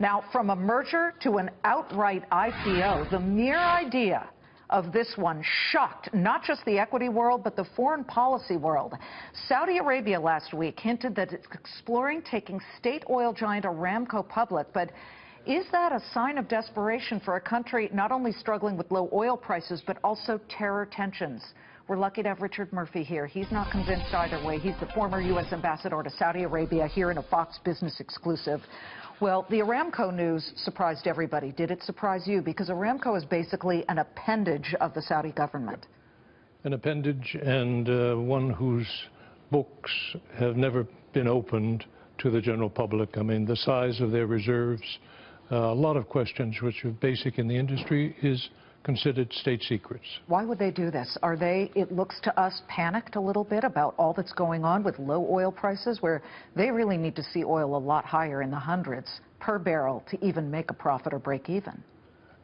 Now, from a merger to an outright IPO, the mere idea of this one shocked not just the equity world, but the foreign policy world. Saudi Arabia last week hinted that it's exploring taking state oil giant Aramco public, but is that a sign of desperation for a country not only struggling with low oil prices, but also terror tensions? We're lucky to have Richard Murphy here. He's not convinced either way. He's the former U.S. ambassador to Saudi Arabia, here in a Fox Business exclusive. Well, the Aramco news surprised everybody. Did it surprise you? Because Aramco is basically an appendage of the Saudi government. An appendage, and one whose books have never been opened to the general public. I mean, the size of their reserves, a lot of questions which are basic in the industry, is considered state secrets. Why would they do this? Are they, it looks to us, panicked a little bit about all that's going on with low oil prices, where they really need to see oil a lot higher in the hundreds per barrel to even make a profit or break even?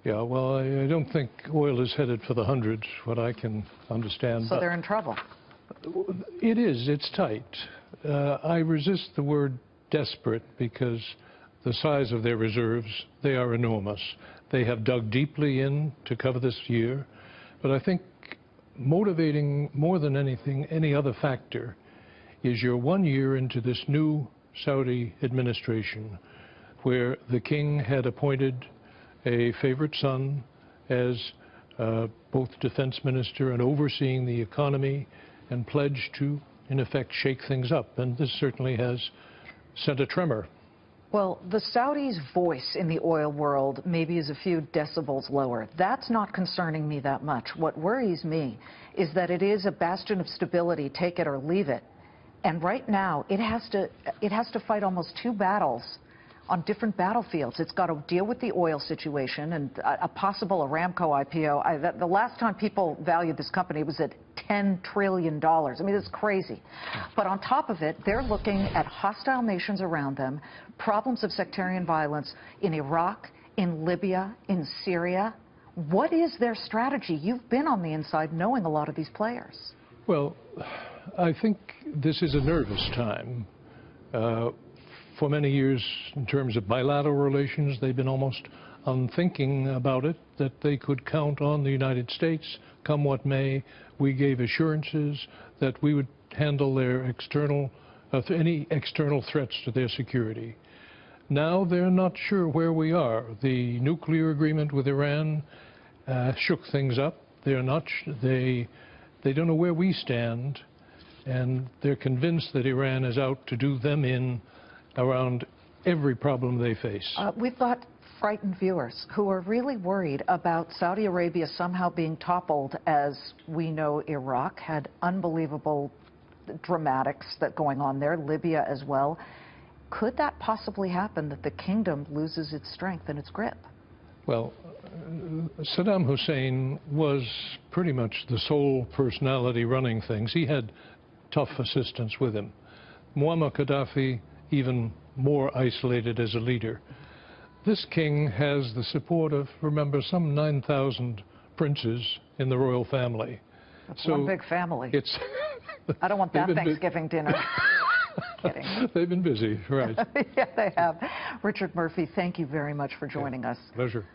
Yeah, well, I don't think oil is headed for the hundreds, what I can understand. So they're in trouble. It is. It's tight. I resist the word desperate because the size of their reserves, they are enormous. They have dug deeply in to cover this year. But I think motivating more than anything, any other factor, is you're 1 year into this new Saudi administration where the king had appointed a favorite son as both defense minister and overseeing the economy, and pledged to, in effect, shake things up. And this certainly has sent a tremor. Well, the Saudis' voice in the oil world maybe is a few decibels lower. That's not concerning me that much. What worries me is that it is a bastion of stability, take it or leave it. And right now, it has to fight almost two battles on different battlefields. It's got to deal with the oil situation and a possible Aramco IPO. The last time people valued this company was at $10 trillion. I mean, it's crazy. But on top of it, they're looking at hostile nations around them, problems of sectarian violence in Iraq, in Libya, in Syria. What is their strategy? You've been on the inside knowing a lot of these players. Well, I think this is a nervous time. For many years, in terms of bilateral relations, they've been almost unthinking about it, that they could count on the United States, come what may. We gave assurances that we would handle their external, any external threats to their security. Now they're not sure where we are. The nuclear agreement with Iran shook things up. They're not, they don't know where we stand, and they're convinced that Iran is out to do them in around every problem they face. We've got frightened viewers who are really worried about Saudi Arabia somehow being toppled. As we know, Iraq had unbelievable dramatics that going on there, Libya as well. Could that possibly happen, that the kingdom loses its strength and its grip? Well, Saddam Hussein was pretty much the sole personality running things. He had tough assistants with him. Muammar Gaddafi, even more isolated as a leader. This king has the support of, remember, some 9,000 princes in the royal family. That's so one big family. It's I don't want that Thanksgiving dinner. Kidding. They've been busy, right. Yeah, they have. Richard Murphy, thank you very much for joining us. Pleasure.